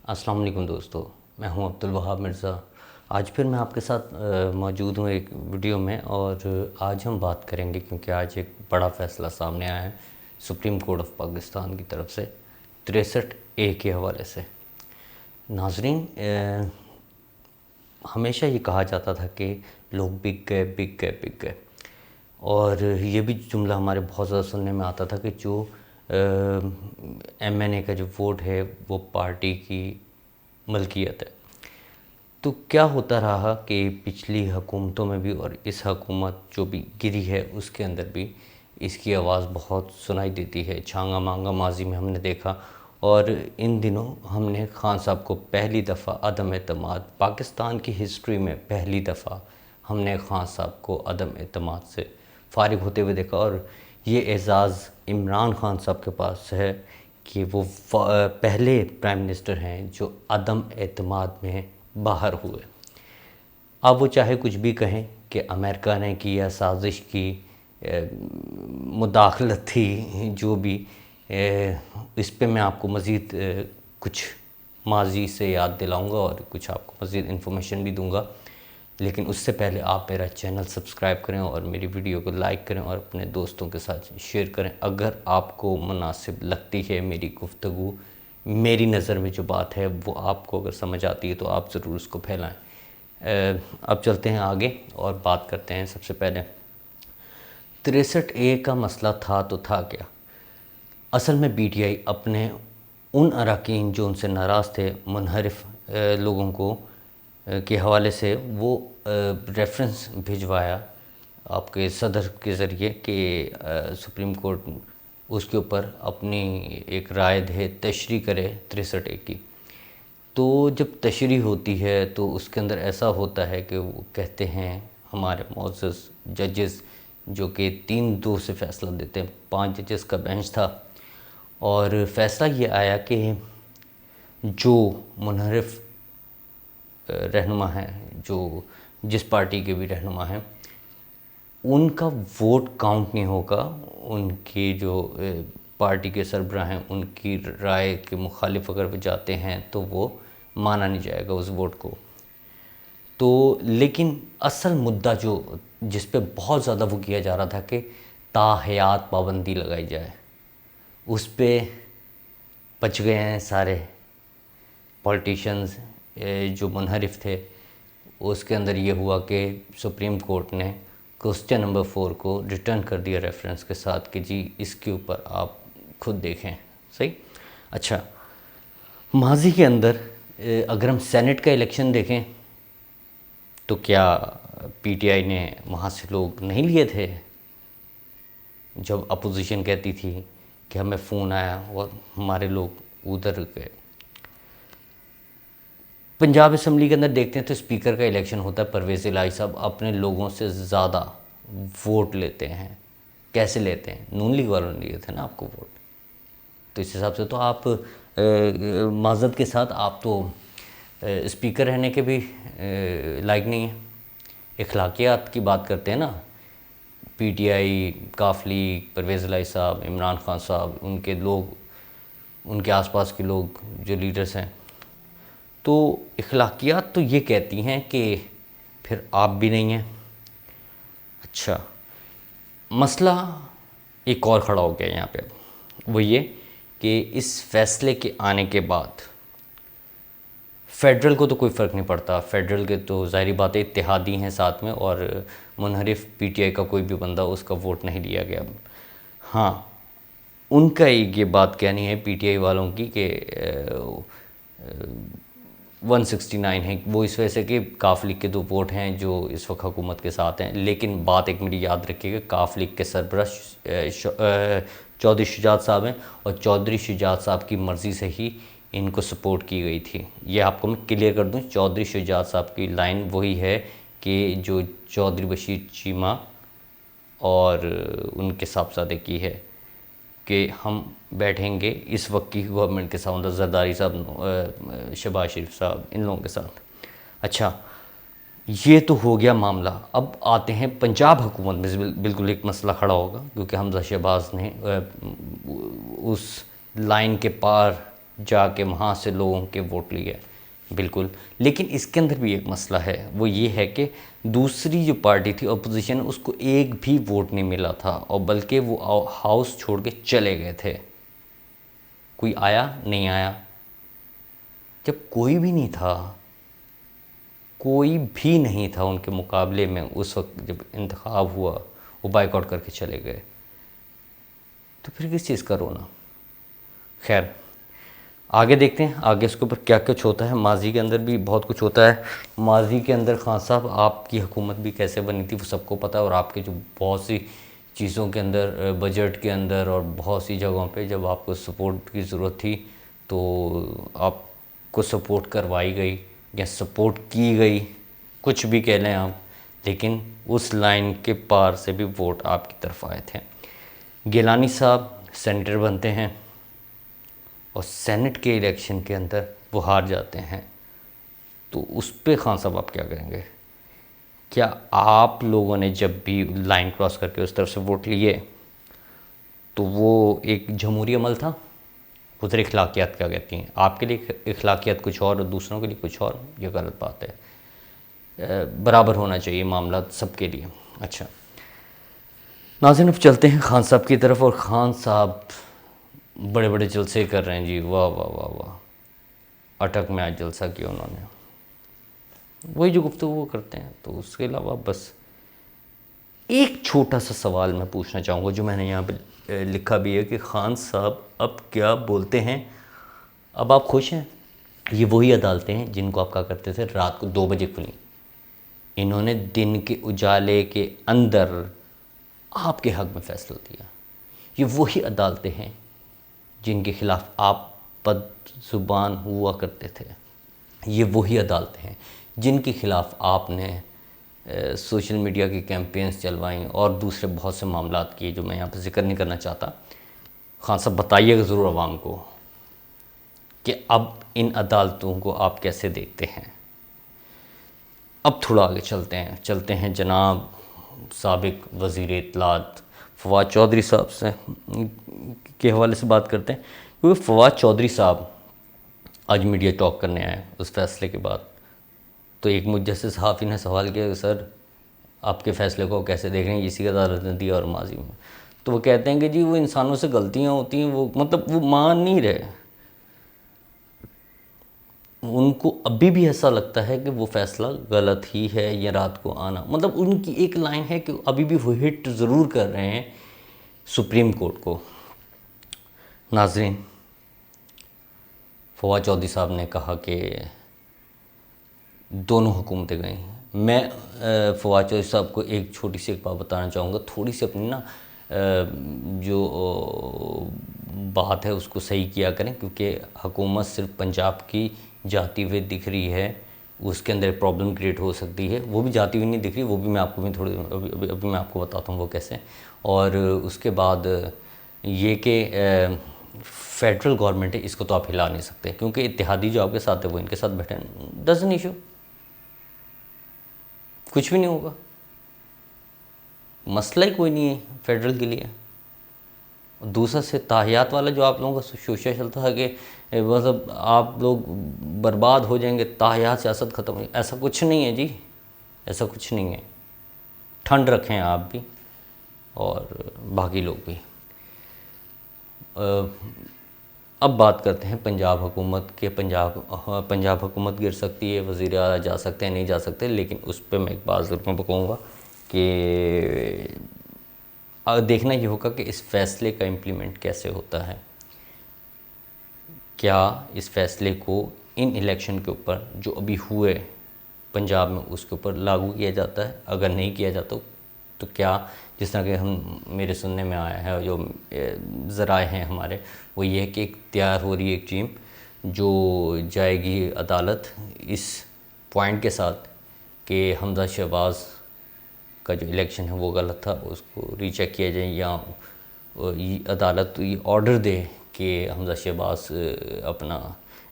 السلام علیکم دوستو، میں ہوں عبدالوہاب مرزا۔ آج پھر میں آپ کے ساتھ موجود ہوں ایک ویڈیو میں، اور آج ہم بات کریں گے کیونکہ آج ایک بڑا فیصلہ سامنے آیا ہے سپریم کورٹ آف پاکستان کی طرف سے 63A کے حوالے سے۔ ناظرین، ہمیشہ یہ کہا جاتا تھا کہ لوگ بک گئے، اور یہ بھی جملہ ہمارے بہت زیادہ سننے میں آتا تھا کہ جو MNA کا جو ووٹ ہے وہ پارٹی کی ملکیت ہے۔ تو کیا ہوتا رہا کہ پچھلی حکومتوں میں بھی اور اس حکومت جو بھی گری ہے اس کے اندر بھی اس کی آواز بہت سنائی دیتی ہے۔ چھانگا مانگا ماضی میں ہم نے دیکھا، اور ان دنوں ہم نے خان صاحب کو پہلی دفعہ عدم اعتماد، پاکستان کی ہسٹری میں پہلی دفعہ ہم نے خان صاحب کو عدم اعتماد سے فارغ ہوتے ہوئے دیکھا، اور یہ اعزاز عمران خان صاحب کے پاس ہے کہ وہ پہلے پرائم منسٹر ہیں جو عدم اعتماد میں باہر ہوئے۔ اب وہ چاہے کچھ بھی کہیں کہ امریکہ نے کی یا سازش کی، مداخلت تھی، جو بھی، اس پہ میں آپ کو مزید کچھ ماضی سے یاد دلاؤں گا اور کچھ آپ کو مزید انفارمیشن بھی دوں گا، لیکن اس سے پہلے آپ میرا چینل سبسکرائب کریں اور میری ویڈیو کو لائک کریں اور اپنے دوستوں کے ساتھ شیئر کریں۔ اگر آپ کو مناسب لگتی ہے میری گفتگو، میری نظر میں جو بات ہے وہ آپ کو اگر سمجھ آتی ہے تو آپ ضرور اس کو پھیلائیں۔ اب چلتے ہیں آگے اور بات کرتے ہیں۔ سب سے پہلے 63A کا مسئلہ تھا تو تھا کیا؟ اصل میں PTI اپنے ان اراکین جو ان سے ناراض تھے، منحرف لوگوں کو کے حوالے سے وہ ریفرنس بھجوایا آپ کے صدر کے ذریعے کہ سپریم کورٹ اس کے اوپر اپنی ایک رائے دے، تشریح کرے 63A کی۔ تو جب تشریح ہوتی ہے تو اس کے اندر ایسا ہوتا ہے کہ وہ کہتے ہیں ہمارے معزز ججز، جو کہ 3-2 سے فیصلہ دیتے ہیں، 5 ججز کا بینچ تھا، اور فیصلہ یہ آیا کہ جو منحرف رہنما ہیں، جو جس پارٹی کے بھی رہنما ہیں، ان کا ووٹ کاؤنٹ نہیں ہوگا، ان کی جو پارٹی کے سربراہ ہیں ان کی رائے کے مخالف اگر وہ جاتے ہیں تو وہ مانا نہیں جائے گا اس ووٹ کو۔ تو لیکن اصل مدعا جو جس پہ بہت زیادہ وہ کیا جا رہا تھا کہ تاحیات پابندی لگائی جائے، اس پہ بچ گئے ہیں سارے پولیٹیشنز جو منحرف تھے۔ اس کے اندر یہ ہوا کہ سپریم کورٹ نے کوسچن نمبر 4 کو ریٹرن کر دیا ریفرنس کے ساتھ کہ جی اس کے اوپر آپ خود دیکھیں۔ صحیح؟ اچھا، ماضی کے اندر اگر ہم سینٹ کا الیکشن دیکھیں تو کیا PTI نے وہاں سے لوگ نہیں لیے تھے؟ جب اپوزیشن کہتی تھی کہ ہمیں فون آیا اور ہمارے لوگ ادھر گئے۔ پنجاب اسمبلی کے اندر دیکھتے ہیں تو اسپیکر کا الیکشن ہوتا ہے، پرویز الہی صاحب اپنے لوگوں سے زیادہ ووٹ لیتے ہیں۔ کیسے لیتے ہیں؟ نون لیگ والوں نے لیے تھے نا آپ کو ووٹ، تو اس حساب سے تو آپ معذرت کے ساتھ آپ تو اسپیکر رہنے کے بھی لائق نہیں ہیں۔ اخلاقیات کی بات کرتے ہیں نا، PTI، کاف لیگ، پرویز الہی صاحب، عمران خان صاحب، ان کے لوگ، ان کے آس پاس کے لوگ جو لیڈرز ہیں، تو اخلاقیات تو یہ کہتی ہیں کہ پھر آپ بھی نہیں ہیں۔ اچھا، مسئلہ ایک اور کھڑا ہو گیا یہاں پہ، وہ یہ کہ اس فیصلے کے آنے کے بعد فیڈرل کو تو کوئی فرق نہیں پڑتا، فیڈرل کے تو ظاہری بات ہے اتحادی ہیں ساتھ میں، اور منحرف PTI کا کوئی بھی بندہ اس کا ووٹ نہیں لیا گیا۔ ہاں، ان کا ایک یہ بات کہنی ہے PTI والوں کی کہ 169 ہیں، وہ اس وجہ سے کہ کاف لیگ کے 2 ووٹ ہیں جو اس وقت حکومت کے ساتھ ہیں۔ لیکن بات ایک میری یاد رکھیے کہ کاف لیگ کے سربراہ چودھری شجاعت صاحب ہیں، اور چودھری شجاعت صاحب کی مرضی سے ہی ان کو سپورٹ کی گئی تھی۔ یہ آپ کو میں کلیئر کر دوں، چودھری شجاعت صاحب کی لائن وہی ہے کہ جو چودھری بشیر چیمہ اور ان کے صاحبزادے کی ہے کہ ہم بیٹھیں گے اس وقت کی گورنمنٹ کے ساتھ، زرداری صاحب، شہباز شریف صاحب، ان لوگوں کے ساتھ۔ اچھا، یہ تو ہو گیا معاملہ۔ اب آتے ہیں پنجاب حکومت میں بالکل ایک مسئلہ کھڑا ہوگا، کیونکہ حمزہ شہباز نے اس لائن کے پار جا کے وہاں سے لوگوں کے ووٹ لیے، بالکل. لیکن اس کے اندر بھی ایک مسئلہ ہے، وہ یہ ہے کہ دوسری جو پارٹی تھی اپوزیشن، اس کو ایک بھی ووٹ نہیں ملا تھا، اور بلکہ وہ ہاؤس چھوڑ کے چلے گئے تھے. کوئی آیا نہیں آیا. جب کوئی بھی نہیں تھا، کوئی بھی نہیں تھا ان کے مقابلے میں، اس وقت جب انتخاب ہوا وہ بائیک آؤٹ کر کے چلے گئے، تو پھر کس چیز کا رونا؟ خیر، آگے دیکھتے ہیں آگے اس کے اوپر کیا کچھ ہوتا ہے. ماضی کے اندر بھی بہت کچھ ہوتا ہے. ماضی کے اندر خان صاحب آپ کی حکومت بھی کیسے بنی تھی وہ سب کو پتہ ہے، اور آپ کے جو بہت سی چیزوں کے اندر، بجٹ کے اندر اور بہت سی جگہوں پہ جب آپ کو سپورٹ کی ضرورت تھی تو آپ کو سپورٹ کروائی گئی یا سپورٹ کی گئی، کچھ بھی کہہ لیں آپ، لیکن اس لائن کے پار سے بھی ووٹ آپ کی طرف آئے تھے. گیلانی صاحب سینیٹر بنتے ہیں اور سینٹ کے الیکشن کے اندر وہ ہار جاتے ہیں، تو اس پہ خان صاحب آپ کیا کریں گے؟ کیا آپ لوگوں نے جب بھی لائن کراس کر کے اس طرف سے ووٹ لیے تو وہ ایک جمہوری عمل تھا؟ ادھر اخلاقیات کیا کہتی ہیں؟ آپ کے لیے اخلاقیات کچھ اور دوسروں کے لیے کچھ اور، یہ غلط بات ہے. برابر ہونا چاہیے معاملات سب کے لیے. اچھا ناظرین، اب چلتے ہیں خان صاحب کی طرف، اور خان صاحب بڑے بڑے جلسے کر رہے ہیں جی، واہ واہ واہ واہ. اٹک میں آج جلسہ کیا انہوں نے، وہی جو گفتگو وہ کرتے ہیں. تو اس کے علاوہ بس ایک چھوٹا سا سوال میں پوچھنا چاہوں گا جو میں نے یہاں پہ لکھا بھی ہے کہ خان صاحب اب کیا بولتے ہیں؟ اب آپ خوش ہیں؟ یہ وہی عدالتیں ہیں جن کو آپ کہا کرتے تھے رات کو 2 بجے کھلیں. انہوں نے دن کے اجالے کے اندر آپ کے حق میں فیصلہ دیا. یہ وہی عدالتیں ہیں جن کے خلاف آپ بد زبان ہوا کرتے تھے. یہ وہی عدالتیں ہیں جن کے خلاف آپ نے سوشل میڈیا کی کیمپینز چلوائیں اور دوسرے بہت سے معاملات کیے جو میں یہاں پہ ذکر نہیں کرنا چاہتا. خان صاحب بتائیے گا ضرور عوام کو کہ اب ان عدالتوں کو آپ کیسے دیکھتے ہیں. اب تھوڑا آگے چلتے ہیں جناب سابق وزیر اطلاعات فواد چودھری صاحب سے کے حوالے سے بات کرتے ہیں، کیونکہ فواد چودھری صاحب آج میڈیا ٹاک کرنے آئے اس فیصلے کے بعد. تو ایک مجھ جیسے صحافی نے سوال کیا کہ سر آپ کے فیصلے کو کیسے دیکھ رہے ہیں، اسی عدالت نے دیا اور ماضی میں. تو وہ کہتے ہیں کہ جی وہ انسانوں سے غلطیاں ہوتی ہیں، وہ مطلب وہ مان نہیں رہے. ان کو ابھی بھی ایسا لگتا ہے کہ وہ فیصلہ غلط ہی ہے، یا رات کو آنا، مطلب ان کی ایک لائن ہے کہ ابھی بھی وہ ہٹ ضرور کر رہے ہیں سپریم کورٹ کو. ناظرین، فواد چودھری صاحب نے کہا کہ دونوں حکومتیں گئیں. میں فواد چودھری صاحب کو ایک چھوٹی سی ایک بات بتانا چاہوں گا، تھوڑی سی اپنی نا جو بات ہے اس کو صحیح کیا کریں، کیونکہ حکومت صرف پنجاب کی جاتی ہوئی دکھ رہی ہے، اس کے اندر پرابلم کریٹ ہو سکتی ہے. وہ بھی جاتی ہوئی نہیں دکھ رہی، وہ بھی میں آپ کو بھی تھوڑی ابھی میں آپ کو بتاتا ہوں وہ کیسے. اور اس کے بعد یہ کہ فیڈرل گورنمنٹ ہے، اس کو تو آپ ہلا نہیں سکتے، کیونکہ اتحادی جو آپ کے ساتھ ہے وہ ان کے ساتھ بیٹھے ہیں. ڈزن ایشو، کچھ بھی نہیں ہوگا، مسئلہ ہی کوئی نہیں ہے فیڈرل کے لیے. دوسرا سے تاحیات والا جو آپ لوگوں کا شوشہ چلتا ہے کہ مطلب آپ لوگ برباد ہو جائیں گے، تاحیات سیاست ختم ہو جائے، ایسا کچھ نہیں ہے جی، ایسا کچھ نہیں ہے. ٹھنڈ رکھیں آپ بھی اور باقی لوگ بھی. اب بات کرتے ہیں پنجاب حکومت کے. پنجاب حکومت گر سکتی ہے، وزیر اعلیٰ جا سکتے ہیں، نہیں جا سکتے، لیکن اس پہ میں ایک بات ضرور بکوں گا کہ دیکھنا یہ ہوگا کہ اس فیصلے کا امپلیمنٹ کیسے ہوتا ہے. کیا اس فیصلے کو ان الیکشن کے اوپر جو ابھی ہوئے پنجاب میں اس کے اوپر لاگو کیا جاتا ہے؟ اگر نہیں کیا جاتا تو کیا، جس طرح کہ میرے سننے میں آیا ہے، جو ذرائع ہیں ہمارے، وہ یہ ہے کہ ایک تیار ہو رہی ہے ایک ٹیم جو جائے گی عدالت اس پوائنٹ کے ساتھ کہ حمزہ شہباز کا جو الیکشن ہے وہ غلط تھا، اس کو ری چیک کیا جائے، یا عدالت یہ آرڈر دے کہ حمزہ شہباز اپنا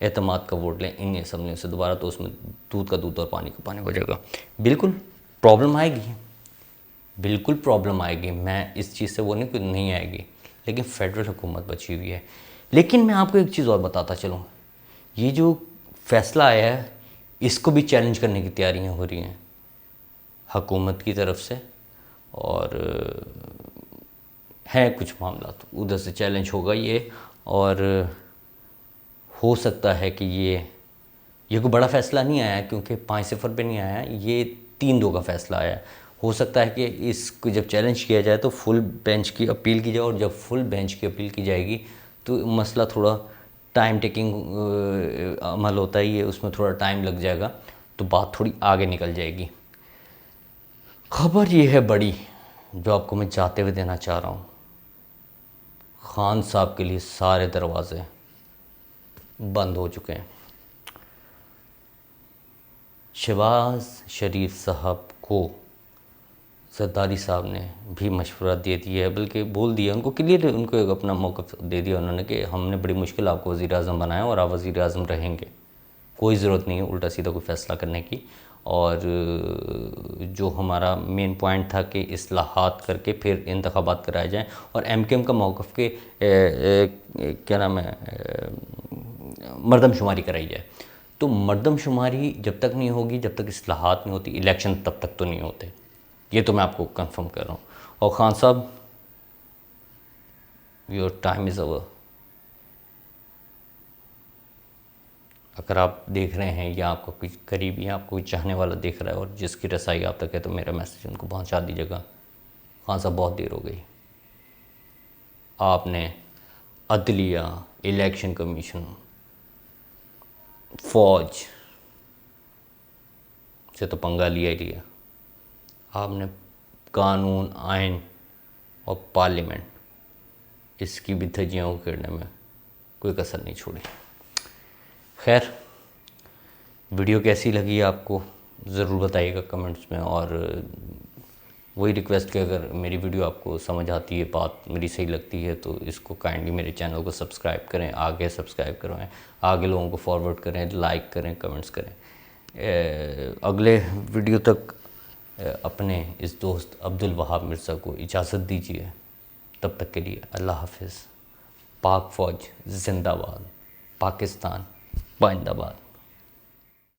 اعتماد کا ووٹ لیں ان اسمبلیوں سے دوبارہ. تو اس میں دودھ کا دودھ اور پانی کا پانی ہو جائے گا. بالکل پرابلم آئے گی، بالکل پرابلم آئے گی، میں اس چیز سے وہ نہیں آئے گی، لیکن فیڈرل حکومت بچی ہوئی ہے. لیکن میں آپ کو ایک چیز اور بتاتا چلوں، یہ جو فیصلہ آیا ہے اس کو بھی چیلنج کرنے کی تیاریاں ہو رہی ہیں حکومت کی طرف سے، اور ہیں کچھ معاملات ادھر سے چیلنج ہوگا یہ، اور ہو سکتا ہے کہ یہ کوئی بڑا فیصلہ نہیں آیا ہے، کیونکہ 5-0 پہ نہیں آیا ہے، یہ 3-2 کا فیصلہ آیا ہے۔ ہو سکتا ہے کہ اس کو جب چیلنج کیا جائے تو فل بینچ کی اپیل کی جائے، اور جب فل بینچ کی اپیل کی جائے گی تو مسئلہ تھوڑا ٹائم ٹیکنگ عمل ہوتا ہے یہ، اس میں تھوڑا ٹائم لگ جائے گا، تو بات تھوڑی آگے نکل جائے گی۔ خبر یہ ہے بڑی جو آپ کو میں چاہتے ہوئے دینا چاہ رہا ہوں، خان صاحب کے لیے سارے دروازے بند ہو چکے ہیں۔ شہباز شریف صاحب کو زرداری صاحب نے بھی مشورہ دے دیا ہے، بلکہ بول دیا ان کو کلیئر، ان کو ایک اپنا موقف دے دیا انہوں نے کہ ہم نے بڑی مشکل آپ کو وزیر اعظم بنایا اور آپ وزیر اعظم رہیں گے، کوئی ضرورت نہیں ہے الٹا سیدھا کوئی فیصلہ کرنے کی، اور جو ہمارا مین پوائنٹ تھا کہ اصلاحات کر کے پھر انتخابات کرائے جائیں، اور ایم کیو ایم کا موقف کے کیا نام ہے مردم شماری کرائی جائے، تو مردم شماری جب تک نہیں ہوگی، جب تک اصلاحات نہیں ہوتی، الیکشن تب تک تو نہیں ہوتے، یہ تو میں آپ کو کنفرم کر رہا ہوں۔ اور خان صاحب یور ٹائم از اوور۔ اگر آپ دیکھ رہے ہیں یا آپ کو کوئی قریبی یا آپ کو کوئی چاہنے والا دیکھ رہا ہے اور جس کی رسائی آپ تک ہے، تو میرا میسیج ان کو پہنچا دیجیے گا، خان صاحب بہت دیر ہو گئی، آپ نے عدلیہ، الیکشن کمیشن، فوج سے تو پنگا لیا ہی لیا، آپ نے قانون، آئین اور پارلیمنٹ، اس کی بھی دھجیاں اکھیڑنے میں کوئی کسر نہیں چھوڑی۔ خیر، ویڈیو کیسی لگی آپ کو ضرور بتائیے گا کمنٹس میں، اور وہی ریکویسٹ کہ اگر میری ویڈیو آپ کو سمجھ آتی ہے، بات میری صحیح لگتی ہے، تو اس کو کائنڈلی میرے چینل کو سبسکرائب کریں، آگے سبسکرائب کروائیں، آگے لوگوں کو فارورڈ کریں، لائک کریں، کمنٹس کریں۔ اگلے ویڈیو تک اپنے اس دوست عبدالوہاب مرزا کو اجازت دیجیے، تب تک کے لیے اللہ حافظ۔ پاک فوج زندہ باد، پاکستان پائندہ باد۔